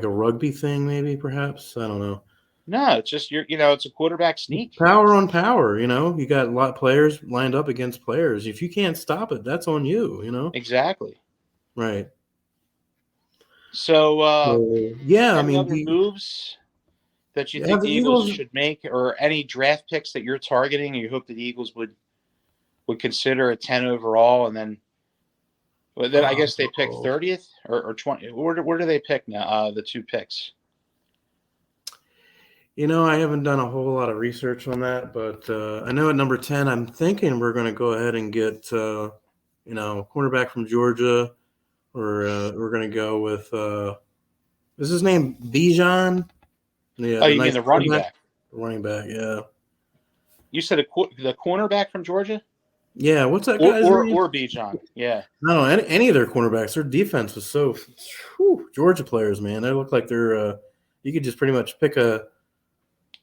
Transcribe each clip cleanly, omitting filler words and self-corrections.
a rugby thing, maybe, perhaps? I don't know. No, it's just it's a quarterback sneak. Power on power, you got a lot of players lined up against players. If you can't stop it, that's on you. Exactly. Right. So, So, yeah, I any mean, other moves that you think the the Eagles Eagles. should make, or any draft picks that you're targeting? You hope that the Eagles would consider a 10 overall, and then I guess they pick 30th or 20. Where do they pick now? The two picks. I haven't done a whole lot of research on that, but I know at number 10, I'm thinking we're going to go ahead and get, cornerback from Georgia, or we're going to go with, is his name Bijan? Yeah, Oh, the you mean nice the running cornerback. back? Running back, yeah. You said the cornerback from Georgia? Yeah, what's that Or guy's or, name? or Bijan? Yeah. No, any of their cornerbacks, their defense was so Georgia players, man. They look like they're you could just pretty much pick a.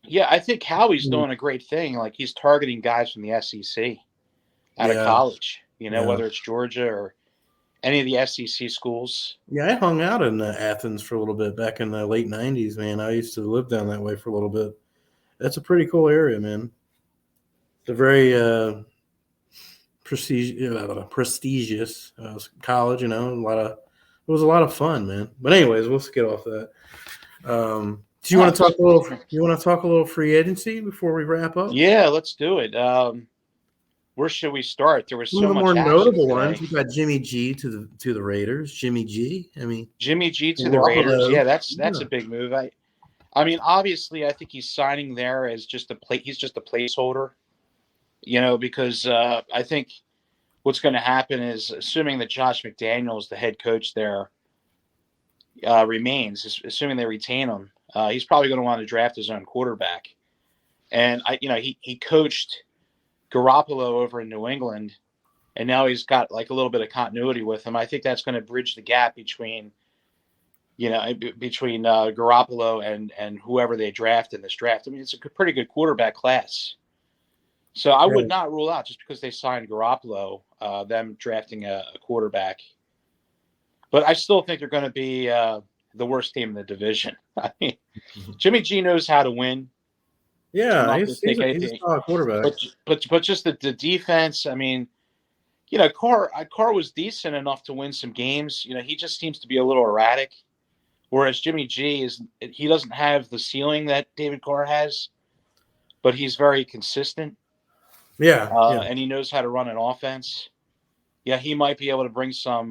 Yeah, I think Howie's doing a great thing. Like, he's targeting guys from the SEC out of Yeah, college. yeah, Whether it's Georgia or any of the SEC schools. yeah. I hung out in Athens for a little bit back in the late '90s, man. I used to live down that way for a little bit. That's a pretty cool area, man. It's a very prestigious college. It was a lot of fun, man. But anyways, let's get off that. Do you want to talk a little? You want to talk a little free agency before we wrap up? Yeah, let's do it. Where should we start? There was One of so the much more action notable today. ones, we got Jimmy G to the Raiders. Jimmy G. I mean, Jimmy G to the Raiders. Garoppolo. Yeah, that's a big move. I mean, obviously, I think he's signing there as just he's just a placeholder. Because I think what's going to happen is, assuming that Josh McDaniels, the head coach there, remains, assuming they retain him, he's probably going to want to draft his own quarterback. And he coached Garoppolo over in New England, and now he's got like a little bit of continuity with him. I think that's going to bridge the gap between Garoppolo and whoever they draft in this draft. I mean, it's a pretty good quarterback class. So I would not rule out, just because they signed Garoppolo, them drafting a quarterback. But I still think they're going to be the worst team in the division. I mean, Jimmy G knows how to win. Yeah, he's a solid quarterback. But just the defense. I mean, Carr was decent enough to win some games. He just seems to be a little erratic. Whereas Jimmy G he doesn't have the ceiling that David Carr has, but he's very consistent. Yeah, and he knows how to run an offense. Yeah, he might be able to bring some,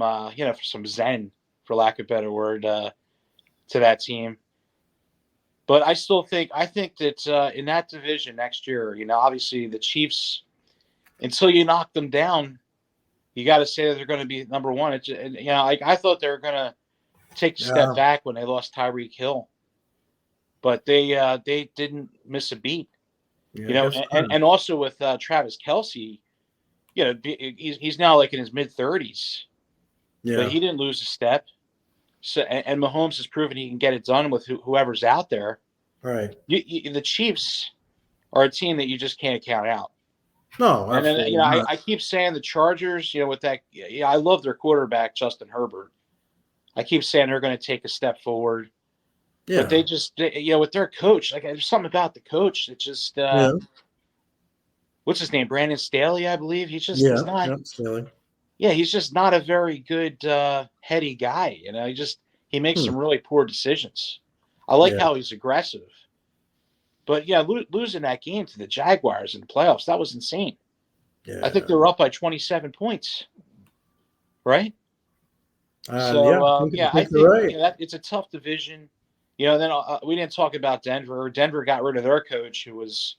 some zen, for lack of a better word, to that team. But I think that in that division next year, obviously the Chiefs, until you knock them down, you got to say that they're going to be number one. I thought they were going to take a step back when they lost Tyreek Hill, but they didn't miss a beat. And also with Travis Kelce, he's now like in his mid-30s, but he didn't lose a step. So, and Mahomes has proven he can get it done with whoever's out there. Right. The Chiefs are a team that you just can't count out. No, absolutely. And I keep saying the Chargers, with that. I love their quarterback, Justin Herbert. I keep saying they're going to take a step forward. Yeah. But they just, with their coach, like, there's something about the coach that just, what's his name? Brandon Staley, I believe. He's just he's not. Staley. Yeah, he's just not a very good heady guy. He makes some really poor decisions. I like how he's aggressive, but losing that game to the Jaguars in the playoffs, that was insane. Yeah. I think they were up by 27 points, right? I think right. It's a tough division. Then we didn't talk about Denver. Denver got rid of their coach, who was,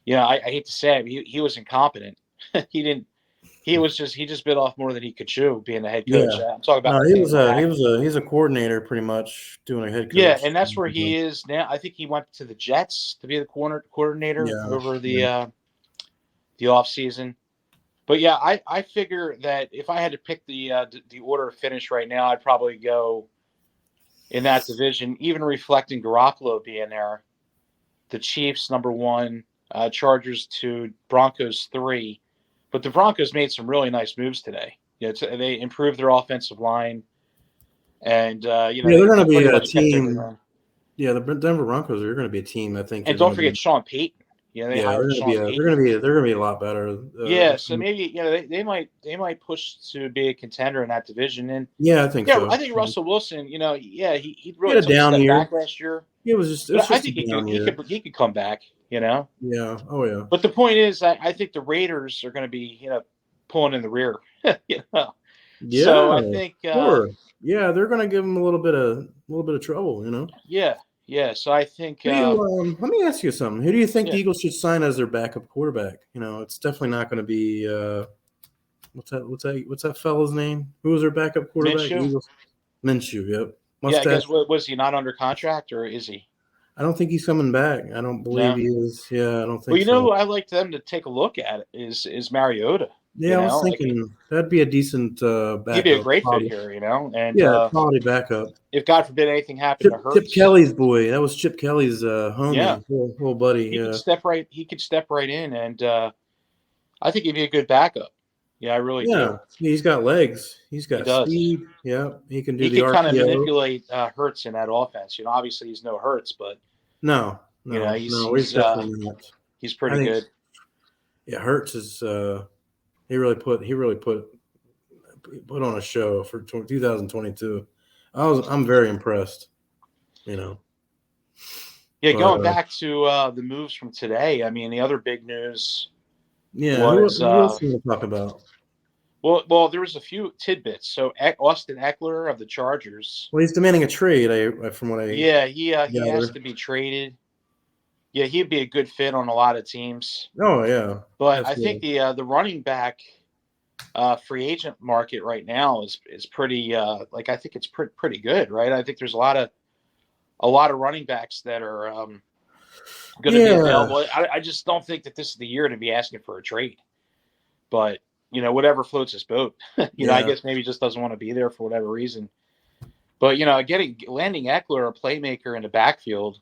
I hate to say it, he was incompetent. He just bit off more than he could chew, being the head coach. Yeah. I'm talking about. No, he's a coordinator, pretty much doing a head coach. Yeah, and that's where he is now. I think he went to the Jets to be the coordinator over the off season. But yeah, I figure that if I had to pick the order of finish right now, I'd probably go in that division, even reflecting Garoppolo being there. The Chiefs number 1, Chargers 2, Broncos 3. But the Broncos made some really nice moves today. They improved their offensive line, And Yeah, they're going to they be pretty a much kept team. everyone. Yeah, the Denver Broncos are going to be a team. I think And they're going don't to forget be. Sean Payton. They Yeah, they're hired going to be. Sean They're Payton. going to be. They're going to be a lot better. Yeah, so maybe they might push to be a contender in that division. And Yeah, I think yeah, so. I think Russell Wilson. He He really had a took a down step year. back last year, It was just. It was but I just a think down year. he could come back. Yeah. Oh yeah. But the point is, I think the Raiders are going to be pulling in the rear. you know, so Yeah. I think Sure. Yeah, they're going to give him a little bit of trouble. yeah. So I think Who do you? Let me ask you something. Who do you think the yeah, Eagles should sign as their backup quarterback? It's definitely not going to be. What's that fella's name? Who was their backup quarterback? The Minshew. Eagles. Minshew. Yep. Yeah, I Mustache. guess was he not under contract or is he? I don't think he's coming back. I don't believe No. he is. Yeah, I don't Well, think so. who I like them to take a look at is Mariota. Yeah, I was Like thinking that'd be a decent he'd be a backup. great fit Quality. here. And Yeah, quality backup. if God forbid anything happened to Chip Hurts, Kelly's boy. That was Chip Kelly's yeah, homie, little buddy. he could Yeah, step right. He could step right in, and I think he'd be a good backup. Yeah, I really yeah. do. He's got legs. He's He got does. speed. Yeah, he can do He the could kind of RPO. manipulate Hurts in that offense. Obviously he's no Hurts, but No, no, no. He's he's definitely not. he's I pretty think good. yeah, Hurts is. He really put on a show for 2022. I'm very impressed. You know, Yeah, but going back to the moves from today. I mean, the other big news yeah. Who, was who else do you want to talk about? well, there was a few tidbits. So Austin Eckler of the Chargers. Well, he's demanding a trade. From what I Yeah, he asked gather. to be traded. Yeah, he'd be a good fit on a lot of teams. Oh yeah, But I think absolutely. the running back free agent market right now is pretty I think it's pretty good, right? I think there's a lot of running backs that are going to be Yeah, available. I just don't think that this is the year to be asking for a trade. But whatever floats his boat. I yeah, guess maybe he just doesn't want to be there for whatever reason. But landing Eckler, a playmaker in the backfield,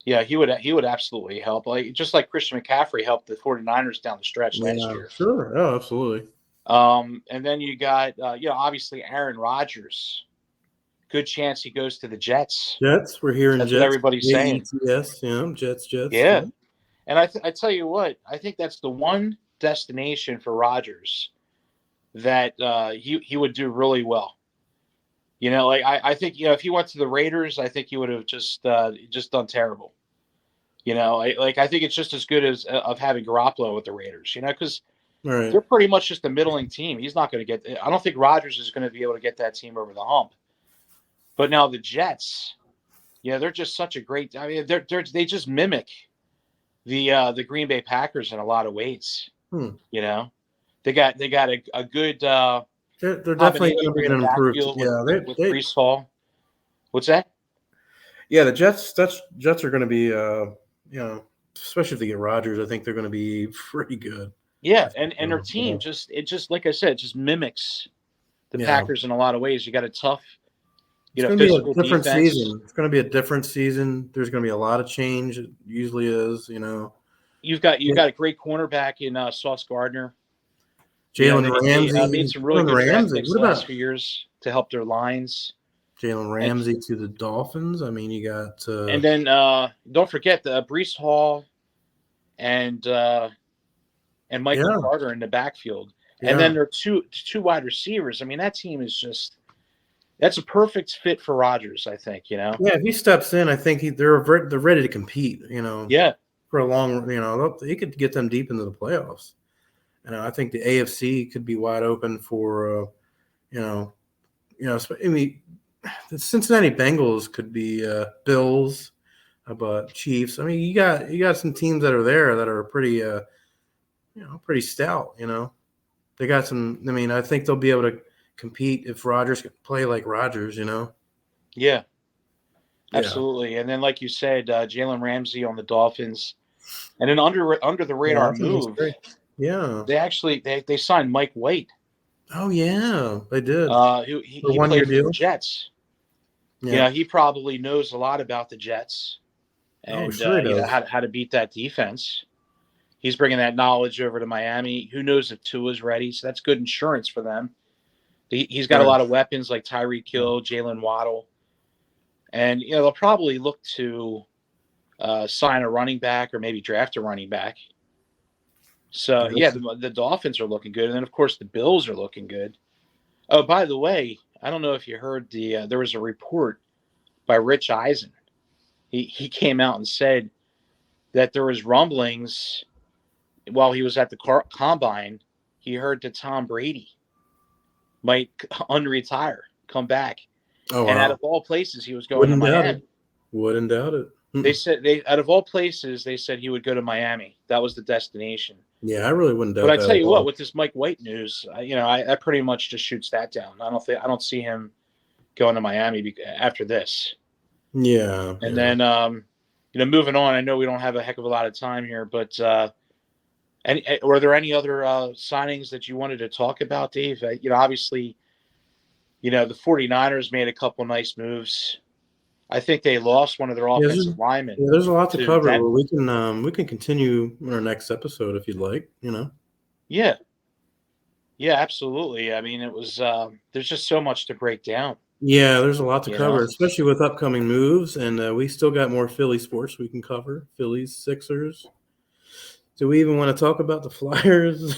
yeah, he would absolutely help. Just like Christian McCaffrey helped the 49ers down the stretch last yeah. year. Sure. Oh, absolutely. And then you got obviously Aaron Rodgers. Good chance he goes to the Jets. Jets. We're hearing That's what Jets. everybody's saying. Jets. Yeah, Jets. Yeah. Yeah. And I tell you what, I think that's the one destination for Rodgers that he would do really well. I think if he went to the Raiders, I think he would have just done terrible. I think it's just as good as of having Garoppolo with the Raiders. Because All right. they're pretty much just a middling team. He's not going to get. I don't think Rodgers is going to be able to get that team over the hump. But now the Jets, they're just such a great. I mean, they just mimic the Green Bay Packers in a lot of ways. They got a good They're definitely going combination to be in the an improved. backfield Yeah, with Brees Hall. What's that? yeah. The Jets are going to be. Especially if they get Rodgers, I think they're going to be pretty good. Yeah, I think and their so. team just like I said, just mimics the Yeah. Packers in a lot of ways. You got a tough, It's going to be physical a different defense. season. It's going to be a different season. There's going to be a lot of change. It usually is. You've got a great cornerback in Sauce Gardner. Jalen They Ramsey. made some really Jalen good draft Ramsey. picks What the last about few years to help their lines. Jalen Ramsey to the Dolphins? I mean, you got. And then don't forget the Brees Hall and Michael Carter in the backfield. Yeah. And then there are two wide receivers. I mean, that team is that's a perfect fit for Rodgers, I think, Yeah, if he steps in, I think they're ready to compete, Yeah. for a long, he could get them deep into the playoffs. I think the AFC could be wide open for, I mean, the Cincinnati Bengals could be Bills, but Chiefs. I mean, you got some teams that are there that are pretty, pretty stout. They got some. I mean, I think they'll be able to compete if Rodgers can play like Rodgers. Yeah, absolutely. And then, like you said, Jalen Ramsey on the Dolphins, and an under the radar move. Yeah, they actually they signed Mike White. Oh yeah, they did. He one-year played for deal. the Jets. Yeah. He probably knows a lot about the Jets, and sure he does. how to beat that defense. He's bringing that knowledge over to Miami. Who knows if Tua's ready? So that's good insurance for them. He's got a lot of weapons like Tyreek Hill, Jalen Waddle. And, they'll probably look to sign a running back or maybe draft a running back. So, the Dolphins are looking good. And then, of course, the Bills are looking good. Oh, by the way, I don't know if you heard there was a report by Rich Eisen. He came out and said that there was rumblings while he was at the combine. He heard that Tom Brady might unretire, come back. Oh, wow. And out of all places, he was going to Miami. Wouldn't doubt it. They said out of all places, they said he would go to Miami. That was the destination. Yeah, I really wouldn't doubt that. But I tell you what, with this Mike White news, I pretty much just shoots that down. I don't see him going to Miami after this. Yeah. And then, moving on. I know we don't have a heck of a lot of time here, but were there any other signings that you wanted to talk about, Dave? Obviously, the 49ers made a couple nice moves. I think they lost one of their offensive linemen. Yeah, there's a lot to cover. Well, we can continue in our next episode if you'd like. Yeah. Yeah, absolutely. I mean, it was. There's just so much to break down. Yeah, there's a lot to cover, especially with upcoming moves, and we still got more Philly sports we can cover. Phillies, Sixers. Do we even want to talk about the Flyers?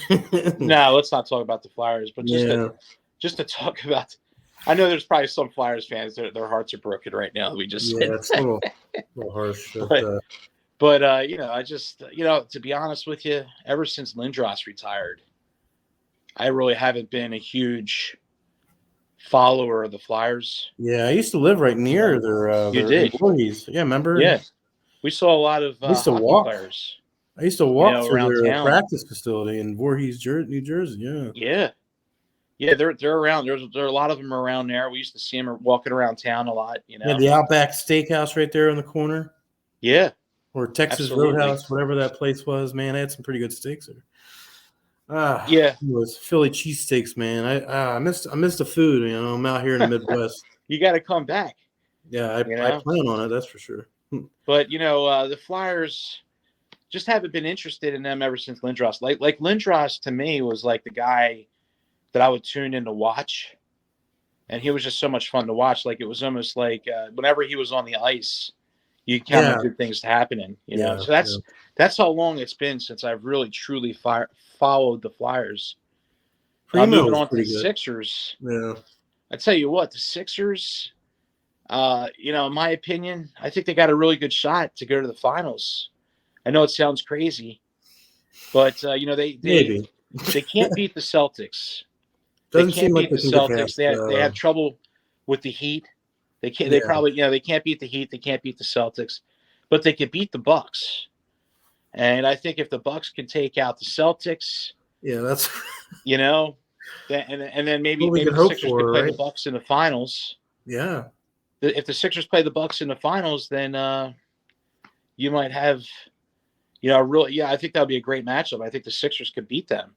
No, let's not talk about the Flyers, but just to talk about. I know there's probably some Flyers fans that their hearts are broken right now. It's a little harsh. But I just, to be honest with you, ever since Lindros retired, I really haven't been a huge follower of the Flyers. Yeah, I used to live right near their. You did? Employees. Yeah, remember? Yeah, we saw a lot of players. I used to walk through their practice facility in Voorhees, New Jersey. Yeah. Yeah. Yeah, they're around. There are a lot of them around there. We used to see them walking around town a lot. Yeah, the Outback Steakhouse right there in the corner. Yeah. Or Texas Roadhouse, whatever that place was. Man, I had some pretty good steaks there. Yeah. It was Philly cheesesteaks, man. I missed the food. I'm out here in the Midwest. You got to come back. Yeah, I plan on it. That's for sure. But the Flyers just haven't been interested in them ever since Lindros. Like Lindros to me was like the guy that I would tune in to watch, and he was just so much fun to watch. Like it was almost like whenever he was on the ice, you count on good things happening. So that's how long it's been since I've really truly followed the Flyers. Moving on to the Sixers. Yeah, I tell you what, the Sixers. In my opinion, I think they got a really good shot to go to the finals. I know it sounds crazy, but they can't beat the Celtics. They can't beat the Celtics. They have trouble with the Heat. They can't. They probably they can't beat the Heat. They can't beat the Celtics, but they can beat the Bucks. And I think if the Bucks can take out the Celtics, that's and then maybe the Sixers could play the Bucks in the finals. Yeah. If the Sixers play the Bucks in the finals, then you might have, I think that would be a great matchup. I think the Sixers could beat them.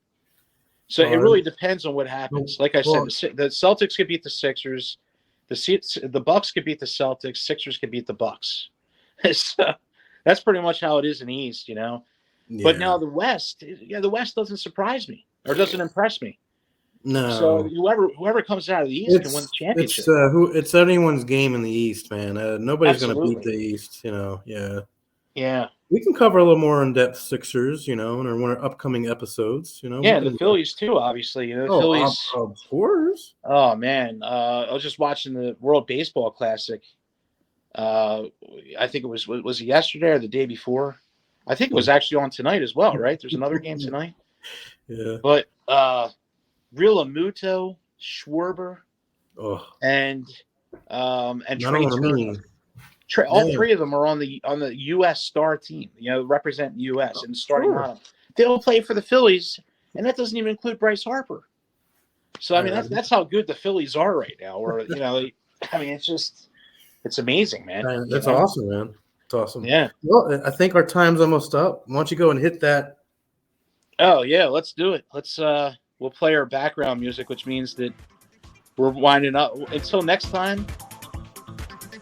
So it really depends on what happens. Like I said, the Celtics could beat the Sixers, the Bucks could beat the Celtics, Sixers could beat the Bucks. So that's pretty much how it is in the East, Yeah. But now the West, the West doesn't surprise me or doesn't impress me. No. So whoever comes out of the East can win the championship. It's anyone's game in the East, man. Nobody's going to beat the East, Yeah. Yeah. We can cover a little more in-depth Sixers, in one of our upcoming episodes, Yeah, the Phillies too, obviously. The Phillies. Of course. Oh man, I was just watching the World Baseball Classic. I think it was it yesterday or the day before? I think it was actually on tonight as well, right? There's another game tonight. Yeah. But Realmuto, Schwarber, and Trey Turner. All three of them are on the U.S. star team, represent the U.S. and starting lineup. They don't play for the Phillies, and that doesn't even include Bryce Harper. So I mean, that's how good the Phillies are right now. Or it's amazing, man. That's awesome, man. It's awesome. Yeah. Well, I think our time's almost up. Why don't you go and hit that? Oh yeah, let's do it. Let's we'll play our background music, which means that we're winding up. Until next time.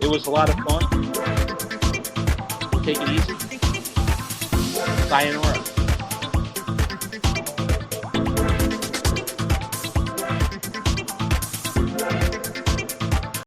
It was a lot of fun. Take it easy. Sayonara.